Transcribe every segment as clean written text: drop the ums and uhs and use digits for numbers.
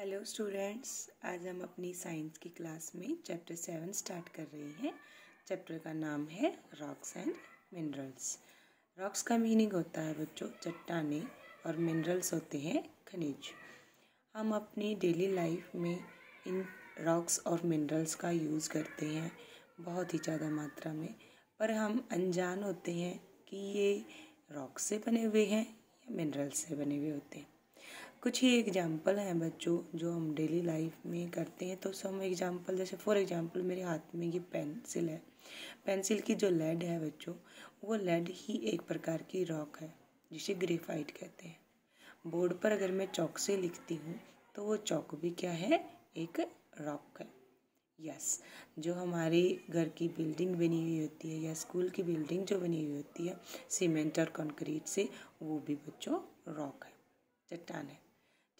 Hello students, आज हम अपनी साइंस की क्लास में चैप्टर 7 स्टार्ट कर रहे हैं। चैप्टर का नाम है रॉक्स एंड मिनरल्स। रॉक्स का मीनिंग होता है बच्चों चट्टानें और मिनरल्स होते हैं खनिज। हम अपनी डेली लाइफ में इन रॉक्स और मिनरल्स का यूज़ करते हैं बहुत ही ज़्यादा मात्रा में, पर हम अनजान होते हैं कि ये रॉक्स से बने हुए हैं या मिनरल्स से बने हुए होते हैं। कुछ ही एग्जाम्पल हैं बच्चों जो हम डेली लाइफ में करते हैं। तो सम एग्जाम्पल, जैसे फॉर एग्जाम्पल मेरे हाथ में ये पेंसिल है। पेंसिल की जो लेड है बच्चों, वो लेड ही एक प्रकार की रॉक है जिसे ग्रेफाइट कहते हैं। बोर्ड पर अगर मैं चॉक से लिखती हूँ तो वो चॉक भी क्या है, एक रॉक है। यस, जो हमारी घर की बिल्डिंग बनी हुई होती है या स्कूल की बिल्डिंग जो बनी हुई होती है सीमेंट और कंक्रीट से, वो भी बच्चों रॉक है, चट्टान है।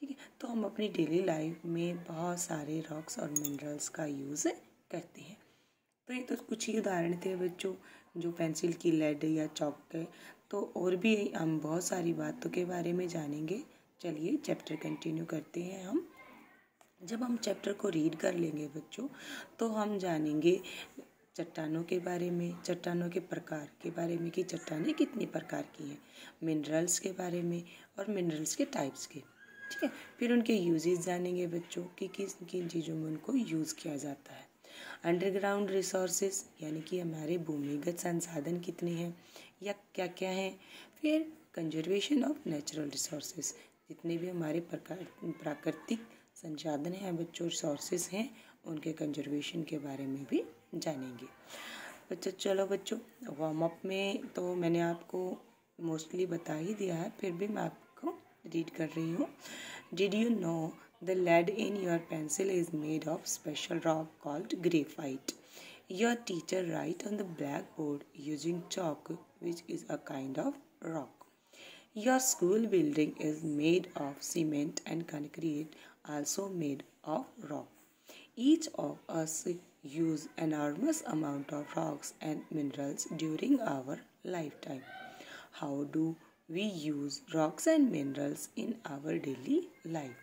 ठीक है, तो हम अपनी डेली लाइफ में बहुत सारे रॉक्स और मिनरल्स का यूज़ करते हैं। तो ये तो कुछ ही उदाहरण थे बच्चों, जो पेंसिल की लेड या चॉक है। तो और भी हम बहुत सारी बातों के बारे में जानेंगे। चलिए चैप्टर कंटिन्यू करते हैं हम। जब हम चैप्टर को रीड कर लेंगे बच्चों, तो हम जानेंगे चट्टानों के बारे में, चट्टानों के प्रकार के बारे में कि चट्टानें कितनी प्रकार की हैं, मिनरल्स के बारे में और मिनरल्स के टाइप्स के। ठीक है, फिर उनके यूजेस जानेंगे बच्चों कि किस किन चीज़ों में उनको यूज़ किया जाता है। अंडरग्राउंड रिसोर्सेज यानी कि हमारे भूमिगत संसाधन कितने हैं या क्या क्या हैं। फिर कंजर्वेशन ऑफ नेचुरल रिसोर्सेज, जितने भी हमारे प्राकृतिक संसाधन हैं बच्चों, रिसोर्सेज हैं, उनके कंजर्वेशन के बारे में भी जानेंगे बच्चों। चलो बच्चों, वार्म अप में तो मैंने आपको मोस्टली बता ही दिया है, फिर भी मैं आपको रीड कर रही हूँ। Did you know the lead in your pencil is made of special rock called graphite. Your teacher write on the blackboard using chalk, which is a kind of rock. Your school building is made of cement and concrete, also made of rock. Each of us use enormous amount of rocks and minerals during our lifetime. How do we use rocks and minerals in our daily life?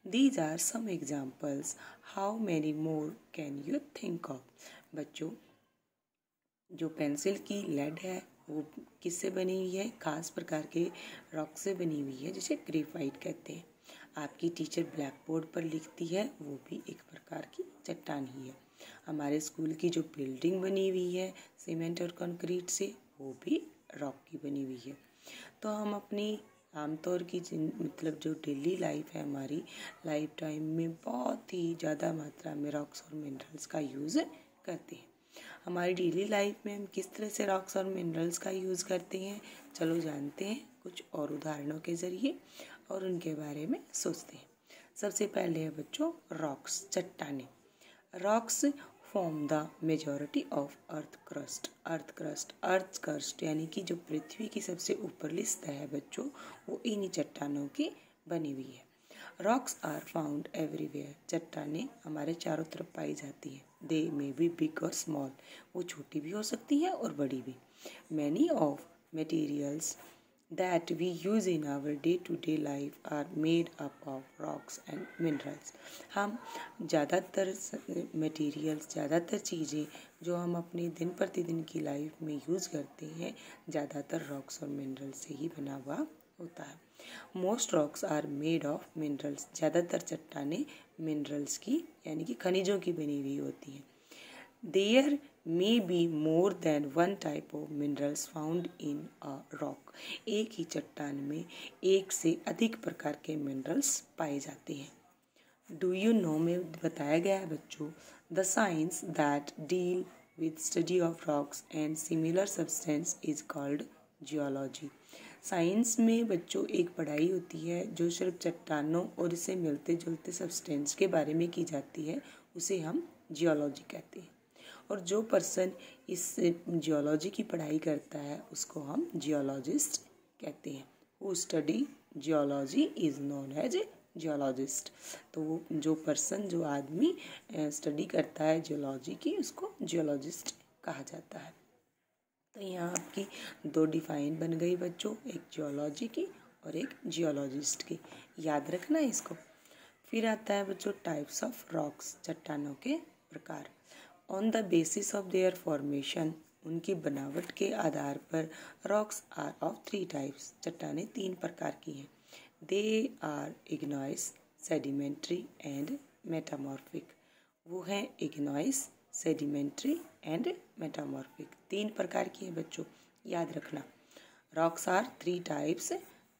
These are some examples. How many more can you think of? बच्चों, जो pencil की lead है वो किससे बनी हुई है? खास प्रकार के रॉक से बनी हुई है जिसे ग्रेफाइट कहते हैं। आपकी टीचर ब्लैक बोर्ड पर लिखती है, वो भी एक प्रकार की चट्टान ही है। हमारे स्कूल की जो बिल्डिंग बनी हुई है सीमेंट और कंक्रीट से, वो भी रॉक की बनी हुई है। तो हम अपनी आमतौर की मतलब जो डेली लाइफ है, हमारी लाइफ टाइम में बहुत ही ज़्यादा मात्रा में रॉक्स और मिनरल्स का यूज़ करते हैं। हमारी डेली लाइफ में हम किस तरह से रॉक्स और मिनरल्स का यूज़ करते हैं, चलो जानते हैं कुछ और उदाहरणों के ज़रिए और उनके बारे में सोचते हैं। सबसे पहले है बच्चों रॉक्स, चट्टानें। Rocks form the majority of earth crust. Earth crust यानी कि जो पृथ्वी की सबसे ऊपरली सतह है बच्चों, वो इन्हीं चट्टानों की बनी हुई है। Rocks are found everywhere. चट्टानें हमारे चारों तरफ पाई जाती हैं। दे मे बी बिग और स्मॉल, वो छोटी भी हो सकती हैं और बड़ी भी। Many of materials that we use in our day-to-day life are made up of rocks and minerals. हम ज़्यादातर मटेरियल्स, ज़्यादातर चीज़ें जो हम अपने दिन प्रतिदिन की लाइफ में यूज़ करते हैं, ज़्यादातर रॉक्स और मिनरल्स से ही बना हुआ होता है। Most rocks are made of minerals. ज़्यादातर चट्टानें मिनरल्स की यानी कि खनिजों की बनी हुई होती हैं। There may be more than one type of minerals found in a rock. एक ही चट्टान में एक से अधिक प्रकार के मिनरल्स पाए जाते हैं। Do you know में बताया गया है बच्चों, the science that deal with study of rocks and similar substance is called geology. Science में बच्चों एक पढ़ाई होती है जो सिर्फ चट्टानों और इससे मिलते जुलते सब्सटेंस के बारे में की जाती है, उसे हम जियोलॉजी कहते हैं। और जो पर्सन इस जियोलॉजी की पढ़ाई करता है उसको हम जियोलॉजिस्ट कहते हैं। Who study geology is known as a geologist. तो वो जो पर्सन, जो आदमी स्टडी करता है जियोलॉजी की, उसको जियोलॉजिस्ट कहा जाता है। तो यहाँ आपकी दो डिफाइन बन गई बच्चों, एक जियोलॉजी की और एक जियोलॉजिस्ट की। याद रखना इसको। फिर आता है बच्चों टाइप्स ऑफ रॉक्स, चट्टानों के प्रकार। On the basis of their formation, उनकी बनावट के आधार पर रॉक्स आर ऑफ 3 टाइप्स, चट्टानें 3 प्रकार की हैं। They are igneous, sedimentary and metamorphic. वो हैं इग्नॉइस, सेडिमेंट्री एंड मेटामॉर्फिक। 3 प्रकार की है बच्चों, याद रखना। Rocks are 3 types,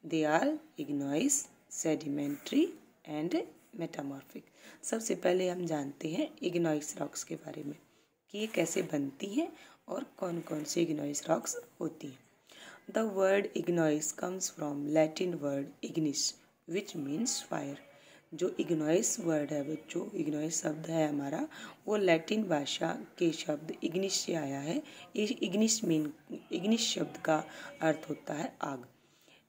they are igneous, sedimentary and metamorphic. सबसे पहले हम जानते हैं इग्नॉइस रॉक्स के बारे में कि ये कैसे बनती हैं और कौन कौन सी इग्नॉइस रॉक्स होती हैं। The word igneous comes from Latin word ignis which means fire. जो इग्नॉइस वर्ड है बच्चों, इग्नॉइस शब्द है हमारा, वो लैटिन भाषा के शब्द इग्निस से आया है। इग्निस शब्द का अर्थ होता है आग।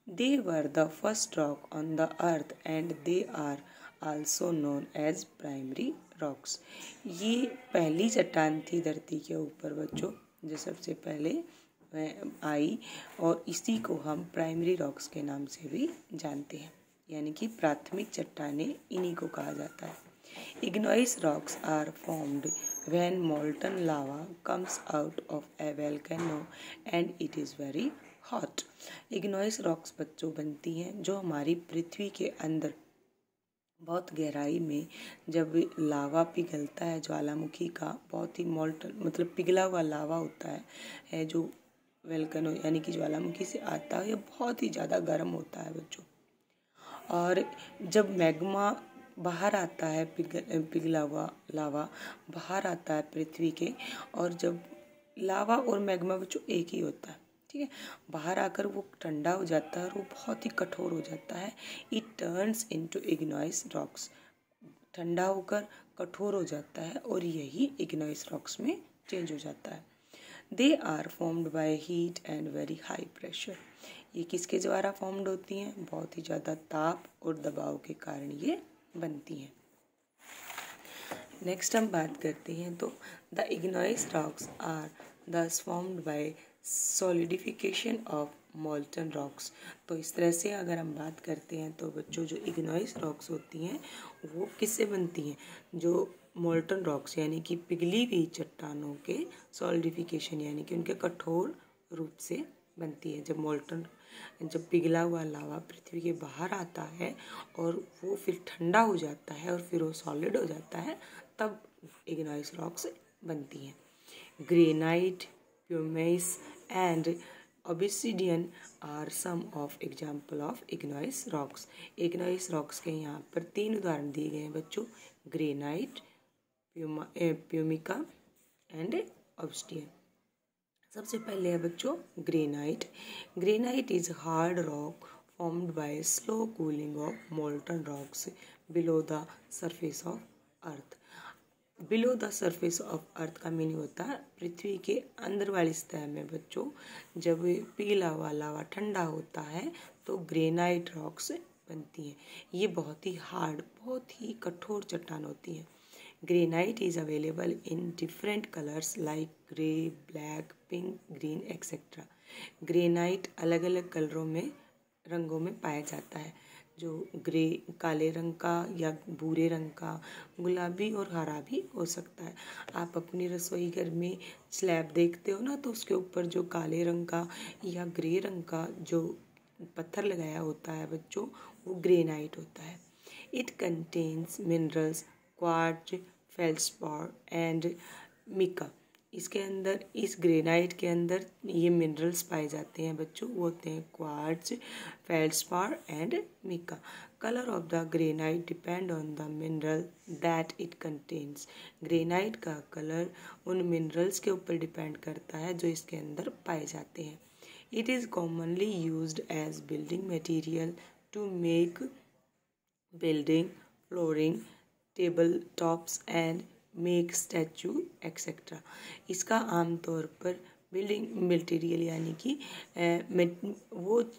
They were the first rock on the earth and they are also known as primary rocks. ये पहली चट्टान थी धरती के ऊपर बच्चों, जो सबसे पहले आई, और इसी को हम प्राइमरी रॉक्स के नाम से भी जानते हैं, यानी कि प्राथमिक चट्टानें इन्हीं को कहा जाता है। Igneous rocks are formed when molten lava comes out of a volcano and it is very hot. Igneous rocks बच्चों बनती हैं जो हमारी पृथ्वी के अंदर बहुत गहराई में जब लावा पिघलता है, ज्वालामुखी का बहुत ही मोल्टन मतलब पिघला हुआ लावा होता है जो वोल्केनो यानी कि ज्वालामुखी से आता है, ये बहुत ही ज़्यादा गर्म होता है बच्चों। और जब मैग्मा बाहर आता है, पिघला हुआ लावा बाहर आता है पृथ्वी के, और जब लावा और मैग्मा बच्चों एक ही होता है, ठीक है, बाहर आकर वो ठंडा हो जाता है और वो बहुत ही कठोर हो जाता है। इट टर्न्स इनटू इग्नॉइस रॉक्स, ठंडा होकर कठोर हो जाता है और यही इग्नॉइस रॉक्स में चेंज हो जाता है। They are formed by heat and very high pressure. ये किसके द्वारा फॉर्म्ड होती हैं? बहुत ही ज़्यादा ताप और दबाव के कारण ये बनती हैं। नेक्स्ट हम बात करते हैं तो the igneous rocks are thus formed by solidification of molten rocks. तो इस तरह से अगर हम बात करते हैं तो बच्चों जो इग्नॉइस रॉक्स होती हैं वो किससे बनती हैं? जो मोल्टन रॉक्स यानी कि पिघली हुई चट्टानों के सॉलिडिफिकेशन यानी कि उनके कठोर रूप से बनती है। जब पिघला हुआ लावा पृथ्वी के बाहर आता है और वो फिर ठंडा हो जाता है और फिर वो सॉलिड हो जाता है, तब इग्नॉइस रॉक्स बनती हैं। Granite, pumice and obsidian are some of example of igneous rocks। igneous rocks के यहाँ पर 3 उदाहरण दिए गए हैं बच्चों, ग्रेनाइट, प्यूमिका एंड ऑब्सिडियन। सबसे पहले है बच्चों granite. Granite is hard rock formed by slow cooling of molten rocks below the surface of earth. Below the surface of earth का मीनिंग होता है पृथ्वी के अंदर वाली सतह में बच्चों जब पिघला हुआ लावा ठंडा होता है तो ग्रेनाइट रॉक्स बनती हैं। ये बहुत ही हार्ड, बहुत ही कठोर चट्टान होती हैं। Granite is available in different colours like grey, black, pink, green etcetera. Granite अलग अलग कलरों में, रंगों में पाया जाता है, जो ग्रे, काले रंग का या भूरे रंग का, गुलाबी और हरा भी हो सकता है। आप अपनी रसोई घर में स्लैब देखते हो ना, तो उसके ऊपर जो काले रंग का या ग्रे रंग का जो पत्थर लगाया होता है बच्चों, वो ग्रेनाइट होता है। It contains minerals quartz, feldspar and mica. इसके अंदर, इस ग्रेनाइट के अंदर ये मिनरल्स पाए जाते हैं बच्चों, वो होते हैं quartz, feldspar and mica. Colour of the granite depend on the mineral that it contains. Granite का कलर उन मिनरल्स के ऊपर डिपेंड करता है जो इसके अंदर पाए जाते हैं। It is commonly used as building material to make building, flooring, table tops and make statue etcetera. इसका आमतौर पर बिल्डिंग मटेरियल यानी कि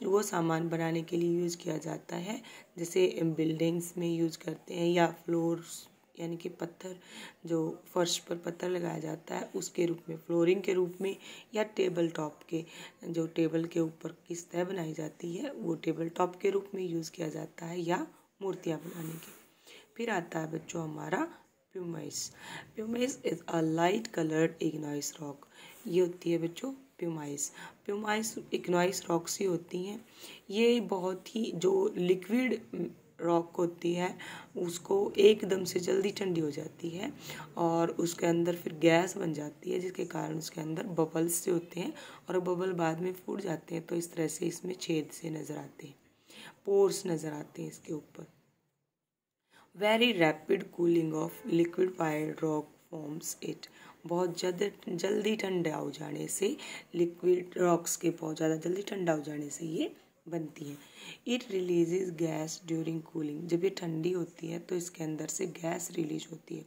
वो सामान बनाने के लिए यूज़ किया जाता है, जैसे बिल्डिंग्स में यूज़ करते हैं, या फ्लोर्स यानी कि पत्थर, जो फर्श पर पत्थर लगाया जाता है उसके रूप में, फ्लोरिंग के रूप में, या टेबल टॉप के, जो टेबल के ऊपर की सतह बनाई जाती है वो टेबल टॉप के रूप में यूज़ किया जाता है, या मूर्तियाँ बनाने के। फिर आता है बच्चों हमारा pumice. Pumice is a light coloured igneous rock. ये होती है बच्चों प्यूमाइस। प्यूमाइस इग्नाइस रॉक्स ही होती हैं। ये बहुत ही जो लिक्विड रॉक होती है उसको एकदम से जल्दी ठंडी हो जाती है और उसके अंदर फिर गैस बन जाती है, जिसके कारण उसके अंदर बबल्स से होते हैं और बबल बाद में फूट जाते हैं। तो इस तरह से इसमें छेद से नज़र आते हैं, पोर्स नज़र आते हैं इसके ऊपर। Very rapid cooling of liquefied rock forms it. बहुत जल्दी ठंडा हो जाने से लिक्विड रॉक्स के बहुत ज़्यादा जल्दी ठंडा हो जाने से ये बनती हैं। It releases gas during cooling. जब ये ठंडी होती है तो इसके अंदर से गैस रिलीज होती है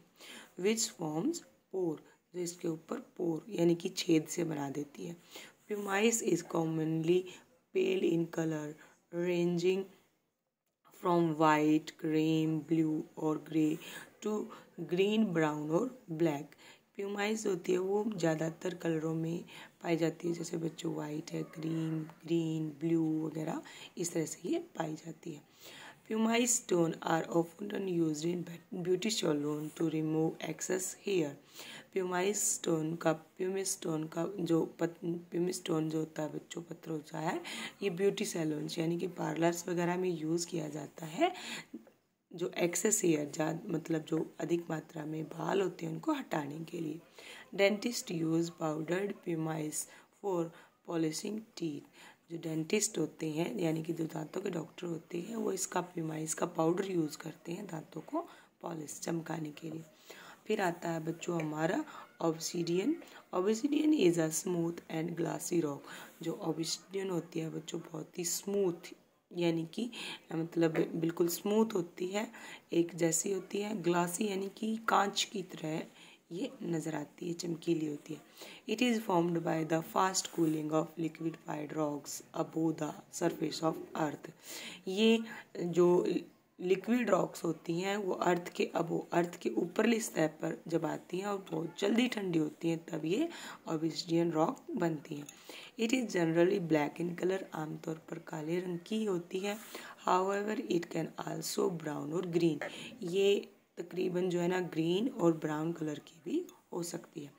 विच फॉर्म्स पोर, जो इसके ऊपर पोर यानी कि छेद से बना देती है। Pumice is commonly pale in colour ranging from white, cream, blue और ग्रे टू ग्रीन, ब्राउन और ब्लैक। प्यूमाइस होती है वो ज़्यादातर कलरों में पाई जाती है, जैसे बच्चों वाइट है, ग्रीन, ब्लू वगैरह इस तरह से ये पाई जाती है। Pumice stone are often used in beauty salon to remove excess hair. Pumice stone का प्यूमिस स्टोन जो होता है बच्चों, पत्थर होता है, ये ब्यूटी सैलून यानी कि पार्लर्स वगैरह में यूज़ किया जाता है जो एक्सेस हेयर मतलब जो अधिक मात्रा में बाल होते हैं उनको हटाने के लिए। Dentist use powdered pumice for polishing teeth. जो डेंटिस्ट होते हैं यानी कि जो दांतों के डॉक्टर होते हैं वो इसका प्यूमाइस का पाउडर यूज़ करते हैं दांतों को पॉलिश चमकाने के लिए। फिर आता है बच्चों हमारा obsidian. Obsidian is a smooth and glassy rock. जो ऑब्सीडियन होती है बच्चों बहुत ही स्मूथ यानी कि मतलब बिल्कुल स्मूथ होती है, एक जैसी होती है, ग्लासी यानी कि कांच की तरह ये नज़र आती है, चमकीली होती है। It is formed by the fast cooling of liquefied rocks above the surface of earth. ये जो लिक्विड रॉक्स होती हैं वो अर्थ के ऊपरली सतह पर जब आती हैं और बहुत जल्दी ठंडी होती हैं तब ये ऑब्सीडियन रॉक बनती हैं। It is generally black in colour, आमतौर पर काले रंग की होती है। However it can also brown और ग्रीन। ये तकरीबन जो है ना ग्रीन और ब्राउन कलर की भी हो सकती है।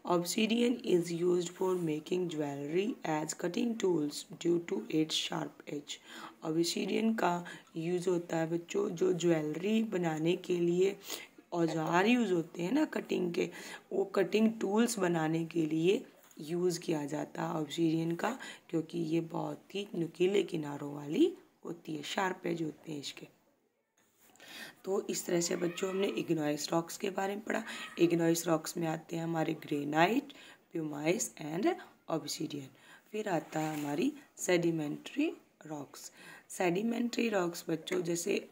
Obsidian is used for making jewelry as cutting tools due to its sharp edge. Obsidian का यूज़ होता है बच्चों जो ज्वेलरी बनाने के लिए औजार यूज़ होते हैं ना कटिंग के, वो कटिंग टूल्स बनाने के लिए यूज़ किया जाता है ऑब्सीडियन का, क्योंकि ये बहुत ही नुकीले किनारों वाली होती है, शार्प एज होते हैं इसके। तो इस तरह से बच्चों हमने इग्नाइस रॉक्स के बारे में पढ़ा। इग्नाइस रॉक्स में आते हैं हमारे ग्रेनाइट, प्यूमाइस एंड ऑब्सीडियन। फिर आता है हमारी सेडिमेंट्री रॉक्स। सेडिमेंट्री रॉक्स बच्चों जैसे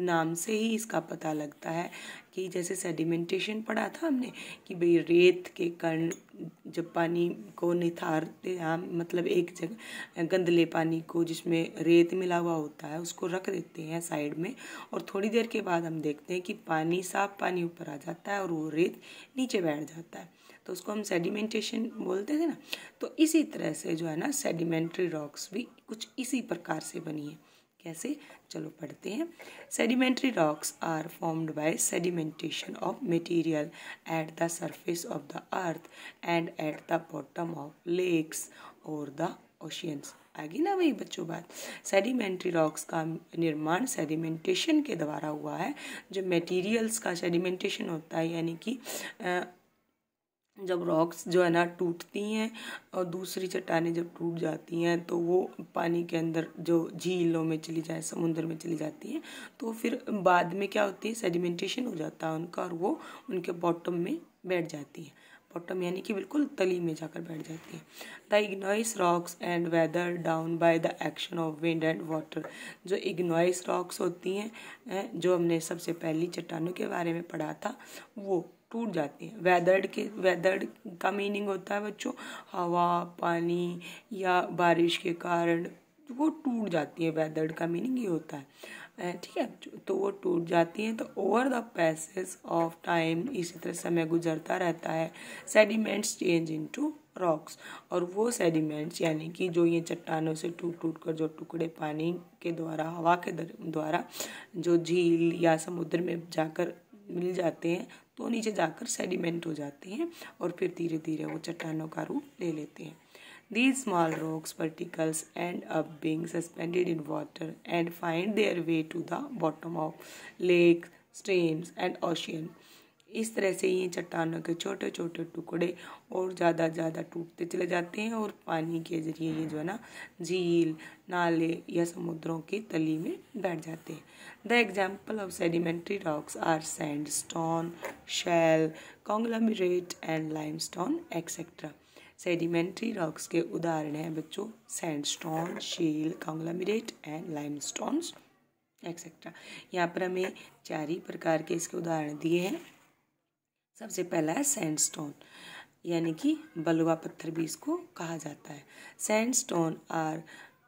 नाम से ही इसका पता लगता है कि जैसे सेडिमेंटेशन पढ़ा था हमने कि भाई रेत के कण जब पानी को निथारते हैं, मतलब एक जगह गंदले पानी को जिसमें रेत मिला हुआ होता है उसको रख देते हैं साइड में और थोड़ी देर के बाद हम देखते हैं कि पानी साफ पानी ऊपर आ जाता है और वो रेत नीचे बैठ जाता है, तो उसको हम सेडिमेंटेशन बोलते थे ना। तो इसी तरह से जो है ना सेडिमेंट्री रॉक्स भी कुछ इसी प्रकार से बनी है। कैसे, चलो पढ़ते हैं। Sedimentary rocks are formed by sedimentation of material at the surface of the earth and at the bottom of lakes और द ओशियंस। आगे ना वही बच्चों बात, सेडिमेंट्री रॉक्स का निर्माण सेडिमेंटेशन के द्वारा हुआ है। जो मटेरियल्स का सेडिमेंटेशन होता है यानी कि जब रॉक्स जो है ना टूटती हैं और दूसरी चट्टानें जब टूट जाती हैं तो वो पानी के अंदर जो झीलों में चली जाए, समुद्र में चली जाती हैं, तो फिर बाद में क्या होती है सेडिमेंटेशन हो जाता है उनका और वो उनके बॉटम में बैठ जाती है। बॉटम यानी कि बिल्कुल तली में जाकर बैठ जाती है। The igneous rocks and weather down by the action of wind and water. जो इग्नाइस रॉक्स होती हैं जो हमने सबसे पहली चट्टानों के बारे में पढ़ा था वो टूट जाती हैं। वेदर्ड का मीनिंग होता है बच्चों हवा, पानी या बारिश के कारण वो टूट जाती है। वेदर्ड का मीनिंग ये होता है। ठीक है, तो वो टूट जाती हैं। तो over the passage of time, इसी तरह समय गुजरता रहता है, सेडिमेंट्स चेंज इनटू रॉक्स, और वो सेडिमेंट्स यानी कि जो ये चट्टानों से टूट टूट कर जो टुकड़े पानी के द्वारा, हवा के द्वारा जो झील या समुद्र में जाकर मिल जाते हैं, तो नीचे जाकर सेडिमेंट हो जाते हैं और फिर धीरे धीरे वो चट्टानों का रूप ले लेते हैं। These small rocks particles end up being suspended in water and find their way to the bottom of lakes, streams and ocean. इस तरह से ये चट्टानों के छोटे छोटे टुकड़े और ज़्यादा टूटते चले जाते हैं और पानी के जरिए ये जो है ना झील, नाले या समुद्रों की तली में बैठ जाते हैं। The example of sedimentary rocks are sandstone, shale, conglomerate and limestone etcetera. Sedimentary rocks के उदाहरण हैं बच्चों sandstone, shale, conglomerate and limestones etcetera. यहाँ पर हमें 4 ही प्रकार के इसके उदाहरण दिए हैं। सबसे पहला है सैंडस्टोन, यानी कि बलुआ पत्थर भी इसको कहा जाता है। Sandstone are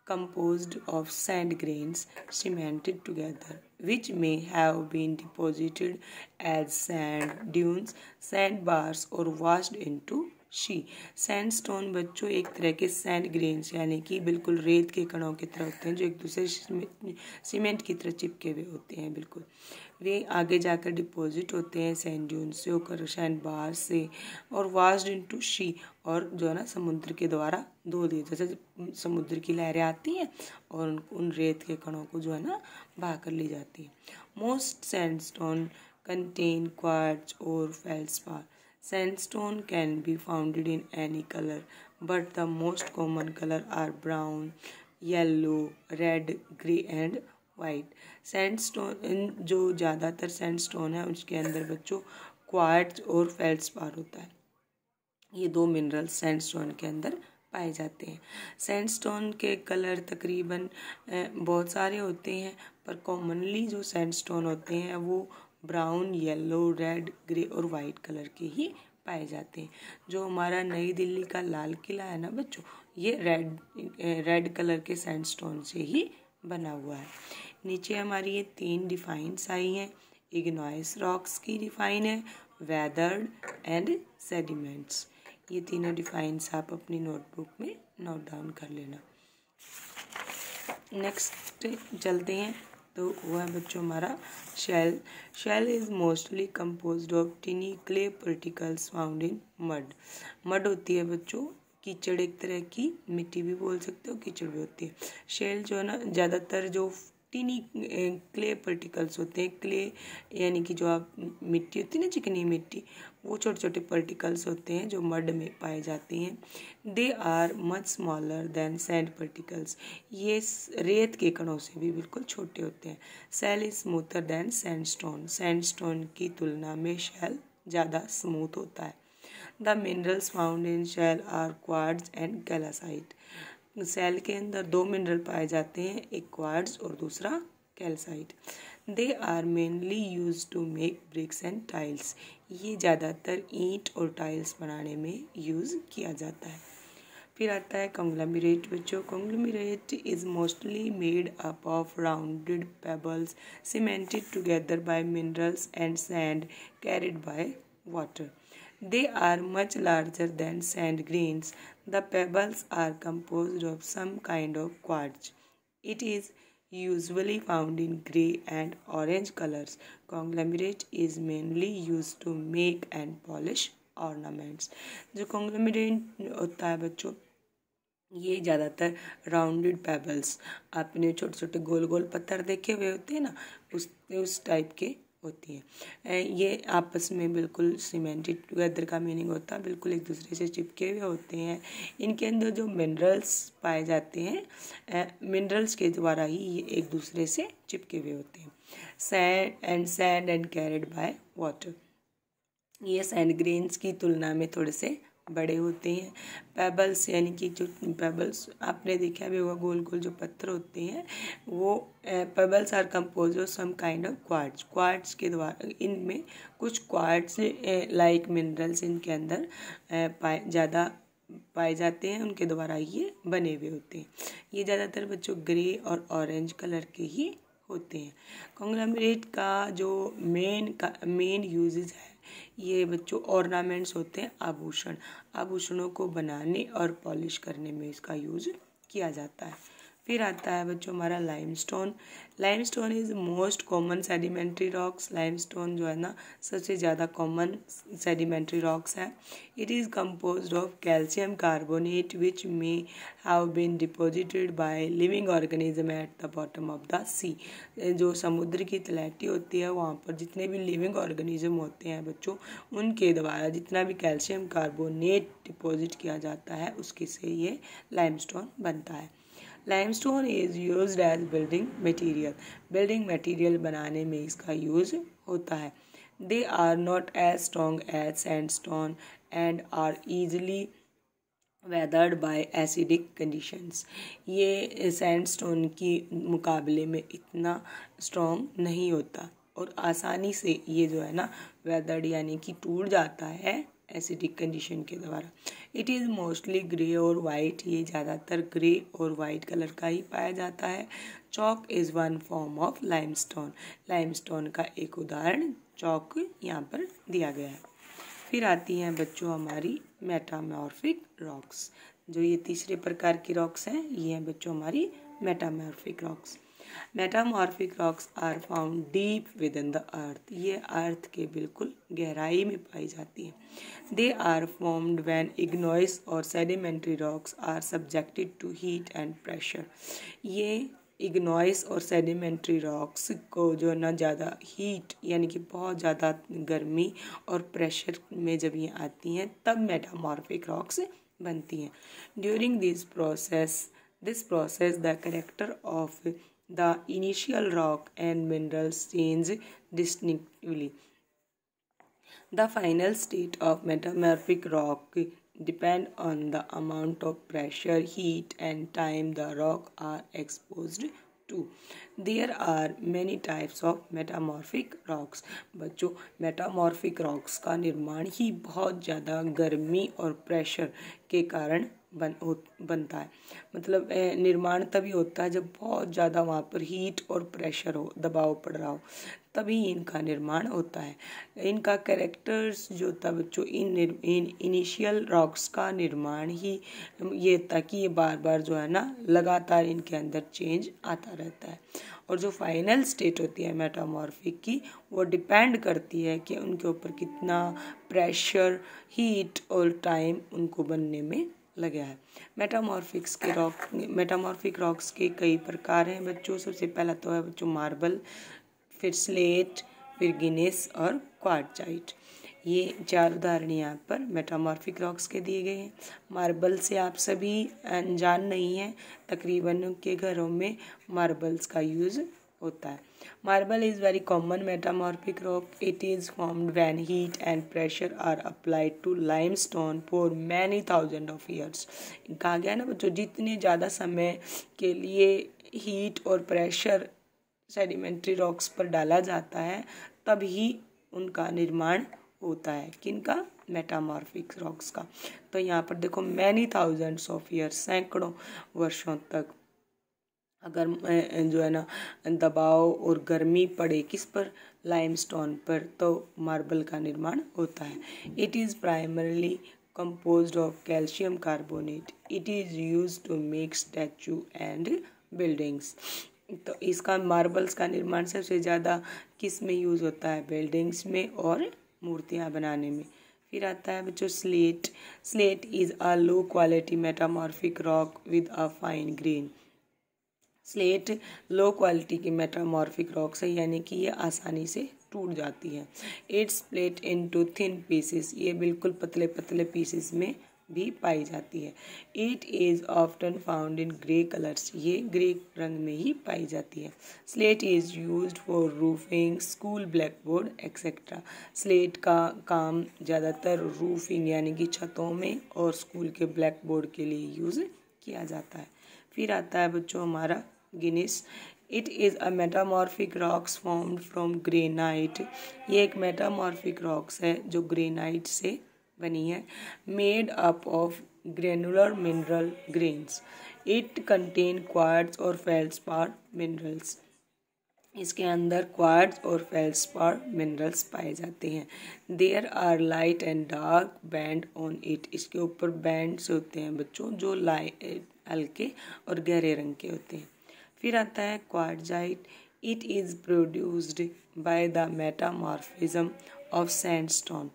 composed of sand grains cemented together, which may have been deposited as sand dunes, sandbars, or washed into she. Sandstone बच्चों एक तरह के सैंड ग्रेन्स यानी कि बिल्कुल रेत के कणों की तरह होते हैं, जो एक दूसरे सीमेंट की तरह चिपके हुए होते हैं। बिल्कुल वे आगे जाकर डिपॉजिट होते हैं सैंड ड्यून से होकर, सैंड बार से, और वाश्ड इनटू शी, और जो है ना समुद्र के द्वारा धो दिए। जैसे समुद्र की लहरें आती हैं और उन रेत के कणों को जो है ना बहा कर ली जाती है। मोस्ट सैंडस्टोन कंटेन क्वार्ट्ज और feldspar. Sandstone can be found in any color, but the most common color are brown, yellow, red, grey and white. Sandstone जो ज़्यादातर सैंडस्टोन है उसके अंदर बच्चों क्वार्ट्ज और फेल्डस्पार होता है। ये 2 मिनरल्स सैंडस्टोन के अंदर पाए जाते हैं। सैंडस्टोन के कलर तकरीबन बहुत सारे होते हैं, पर कॉमनली जो सैंडस्टोन होते हैं वो ब्राउन, येलो, रेड, ग्रे और वाइट कलर के ही पाए जाते हैं। जो हमारा नई दिल्ली का लाल किला है ना बच्चों, ये रेड कलर के सैंडस्टोन से ही बना हुआ है। नीचे हमारी ये 3 डिफाइंस आई हैं। इग्नाइस रॉक्स की डिफाइन है, वेदर्ड एंड सेडिमेंट्स। ये तीनों डिफाइंस आप अपनी नोटबुक में नोट डाउन कर लेना। नेक्स्ट चलते हैं, तो वो है बच्चों हमारा shale. Shale is mostly composed of tiny clay particles found in mud. Mud होती है बच्चों कीचड़, एक तरह की मिट्टी भी बोल सकते हो, कीचड़ भी होती है। शेल जो है ना ज़्यादातर जो टिनी क्ले पार्टिकल्स होते हैं, क्ले यानी कि जो आप मिट्टी होती है ना, चिकनी मिट्टी, वो छोटे छोटे पार्टिकल्स होते हैं जो मड में पाए जाते हैं। They are much smaller than sand particles. ये रेत के कणों से भी बिल्कुल छोटे होते हैं। Shale is smoother than sandstone. Sandstone की तुलना में शेल ज़्यादा स्मूथ होता है। The minerals found in shale are quartz and calcite. Shale के अंदर 2 मिनरल पाए जाते हैं, एक क्वार्ट्ज और दूसरा calcite. They are mainly use to make bricks and tiles. ये ज़्यादातर ईंट और टाइल्स बनाने में यूज़ किया जाता है। फिर आता है कॉन्ग्लोमेरेट बच्चों। Conglomerate is mostly made up of rounded pebbles cemented together by minerals and sand carried by water. They are much larger than sand grains. The pebbles are composed of some kind of quartz. It is usually found in grey and orange colors. Conglomerate is mainly used to make and polish ornaments. जो conglomerate होता है बच्चों, ये ज़्यादातर rounded pebbles, आपने छोटे छोटे गोल गोल पत्थर देखे हुए होते हैं ना, उस टाइप के होती हैं। ये आपस में बिल्कुल सीमेंटेड टुगेदर का मीनिंग होता है, बिल्कुल एक दूसरे से चिपके हुए होते हैं। इनके अंदर जो मिनरल्स पाए जाते हैं, मिनरल्स के द्वारा ही ये एक दूसरे से चिपके हुए होते हैं। Sand and carried by water. ये सैंड ग्रेन्स की तुलना में थोड़े से बड़े होते हैं। पेबल्स यानी कि जो पेबल्स आपने देखा भी होगा, गोल गोल जो पत्थर होते हैं, वो pebbles are compose of some kind of quartz. Quartz के द्वारा इनमें कुछ क्वार्ट्ज लाइक मिनरल्स इनके अंदर ज़्यादा पाए जाते हैं, उनके द्वारा ये बने हुए होते हैं। ये ज़्यादातर बच्चों ग्रे और ऑरेंज कलर के ही होते हैं। कॉन्ग्लोमरेट का जो मेन यूजेस है ये बच्चों ऑर्नामेंट्स होते हैं, आभूषणों को बनाने और पॉलिश करने में इसका यूज किया जाता है। फिर आता है बच्चों हमारा limestone is most common sedimentary rocks. Limestone जो है ना सबसे ज़्यादा कॉमन सेडिमेंट्री रॉक्स है। It is composed of calcium carbonate which may have been deposited by living organism at the bottom of the sea. जो समुद्र की तलहटी होती है वहाँ पर जितने भी लिविंग ऑर्गेनिज्म होते हैं बच्चों, उनके द्वारा जितना भी कैल्शियम कार्बोनेट डिपॉजिट किया जाता है उसके से ये लाइमस्टोन बनता है। Limestone is used as building material बनाने में इसका यूज़ होता है। They are not as strong as sandstone and are easily weathered by acidic conditions. ये सैंडस्टोन के मुकाबले में इतना स्ट्रॉन्ग नहीं होता और आसानी से ये जो है ना वेदर्ड यानी कि टूट जाता है एसिडिक कंडीशन के द्वारा। इट इज़ मोस्टली ग्रे और वाइट, ये ज़्यादातर ग्रे और वाइट कलर का ही पाया जाता है। Chalk is one form of limestone का एक उदाहरण चॉक यहाँ पर दिया गया है। फिर आती हैं बच्चों हमारी मेटामॉर्फिक रॉक्स। जो ये तीसरे प्रकार की रॉक्स हैं ये हैं बच्चों हमारी metamorphic rocks. Metamorphic rocks are found deep within the earth. ये अर्थ के बिल्कुल गहराई में पाई जाती है। They are formed when igneous और sedimentary rocks are subjected to heat and pressure. ये इग्नोइस और सेडिमेंट्री रॉक्स को जो ना ज़्यादा हीट यानी कि बहुत ज़्यादा गर्मी और प्रेशर में जब ये आती हैं तब मेटामॉर्फिक रॉक्स बनती हैं। During this process the character of the initial rock and minerals change distinctly. The final state of metamorphic rock depend on the amount of pressure, heat and time the rock are exposed to. There are many types of metamorphic rocks. बच्चों metamorphic rocks का निर्माण ही बहुत ज़्यादा गर्मी और pressure के कारण बनता है। मतलब निर्माण तभी होता है जब बहुत ज़्यादा वहाँ पर हीट और प्रेशर हो, दबाव पड़ रहा हो, तभी इनका निर्माण होता है। इनका कैरेक्टर्स जो था बच्चों इन इनिशियल रॉक्स का निर्माण ही ये था कि ये बार बार जो है ना लगातार इनके अंदर चेंज आता रहता है। और जो फाइनल स्टेट होती है मेटामॉर्फिक की वो डिपेंड करती है कि उनके ऊपर कितना प्रेशर, हीट और टाइम उनको बनने में लगा है। मेटामॉर्फिक रॉक्स के कई प्रकार हैं बच्चों। सबसे पहला तो है बच्चों मार्बल, फिर स्लेट, फिर गिनेस और क्वार्टजाइट। ये चार उदाहरण यहाँ पर मेटामॉर्फिक रॉक्स के दिए गए हैं। मार्बल से आप सभी अनजान नहीं हैं, तकरीबन के घरों में मार्बल्स का यूज़ होता है। Marble is very common metamorphic rock. It is formed when heat and pressure are applied to limestone for many thousand of years. कहा गया ना बच्चों जितने ज़्यादा समय के लिए हीट और प्रेशर सेडिमेंट्री रॉक्स पर डाला जाता है तभी उनका निर्माण होता है। किनका? मेटामॉर्फिक रॉक्स का। तो यहाँ पर देखो मैनी थाउजेंड्स ऑफ ईयर्स, सैकड़ों वर्षों तक अगर जो है ना दबाव और गर्मी पड़े किस पर, लाइमस्टोन पर, तो मार्बल का निर्माण होता है। It is primarily composed of calcium carbonate. It is used to make statue and buildings. तो इसका मार्बल्स का निर्माण सबसे ज़्यादा किस में यूज़ होता है? बिल्डिंग्स में और मूर्तियाँ बनाने में। फिर आता है बच्चों slate is a low quality metamorphic rock with a fine grain. Slate low quality की मेटामॉर्फिक रॉक्स है यानी कि ये आसानी से टूट जाती है। It's split into thin pieces, ये बिल्कुल पतले पतले पीसेस में भी पाई जाती है। It is often found in grey colours, ये ग्रे रंग में ही पाई जाती है। Slate is used for roofing, school blackboard etcetera. Slate का काम ज़्यादातर रूफिंग यानी कि छतों में और स्कूल के ब्लैकबोर्ड के लिए यूज़ किया जाता है। फिर आता है बच्चों हमारा Guinness. It is a metamorphic rocks formed from granite. ये एक मेटामॉर्फिक रॉक्स है जो ग्रेनाइट से बनी है। Made up of granular mineral grains. It contain quartz और फेल्डस्पार मिनरल्स। इसके अंदर क्वार्ट्ज और फेल्सपार मिनरल्स पाए जाते हैं। There are light and dark band on it. इसके ऊपर बैंड्स होते हैं बच्चों जो हल्के और गहरे रंग के होते हैं। फिर आता है quartzite. It is produced by the metamorphism of sandstone.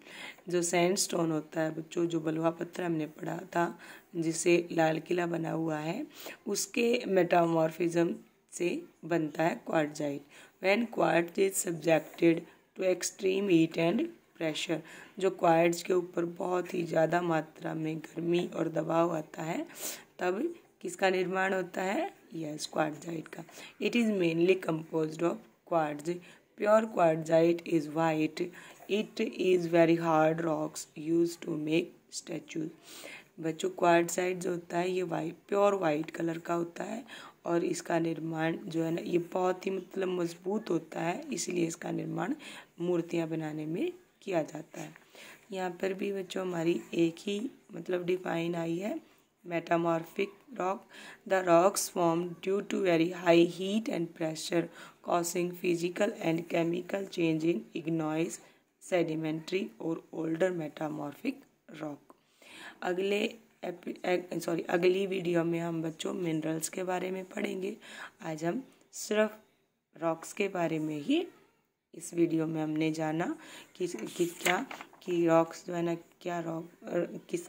जो सैंडस्टोन होता है बच्चों, जो बलुआ पत्थर हमने पढ़ा था जिसे लाल किला बना हुआ है, उसके मेटामॉर्फिज्म से बनता है quartzite. When quartz is subjected to extreme heat and pressure. जो क्वार्ट्ज के ऊपर बहुत ही ज़्यादा मात्रा में गर्मी और दबाव आता है तब किसका निर्माण होता है? यस, क्वार्ट्जाइट का। It is mainly composed of quartz. Pure quartzite is white. It is very hard rocks use to make statues. बच्चों क्वार्ट्जाइट जो होता है ये प्योर वाइट कलर का होता है और इसका निर्माण जो है ना ये बहुत ही मतलब मजबूत होता है, इसलिए इसका निर्माण मूर्तियाँ बनाने में किया जाता है। यहाँ पर भी बच्चों हमारी एक ही मतलब डिफाइन आई है, metamorphic rock. The rocks form due to very high heat and pressure causing physical and chemical change in igneous sedimentary और ओल्डर मेटामॉर्फिक रॉक। अगली वीडियो में हम बच्चों मिनरल्स के बारे में पढ़ेंगे। आज हम सिर्फ रॉक्स के बारे में ही इस वीडियो में हमने जाना कि रॉक्स जो है ना क्या रॉक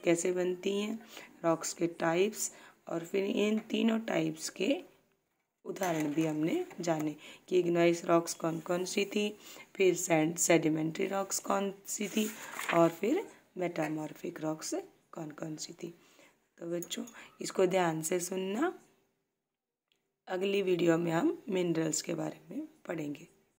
कैसे बनती हैं, रॉक्स के टाइप्स, और फिर इन तीनों टाइप्स के उदाहरण भी हमने जाने कि इग्नाइस रॉक्स कौन कौन सी थी, फिर सेडिमेंट्री रॉक्स कौन सी थी, और फिर मेटामॉर्फिक रॉक्स कौन कौन सी थी। तो बच्चों इसको ध्यान से सुनना। अगली वीडियो में हम मिनरल्स के बारे में पढ़ेंगे।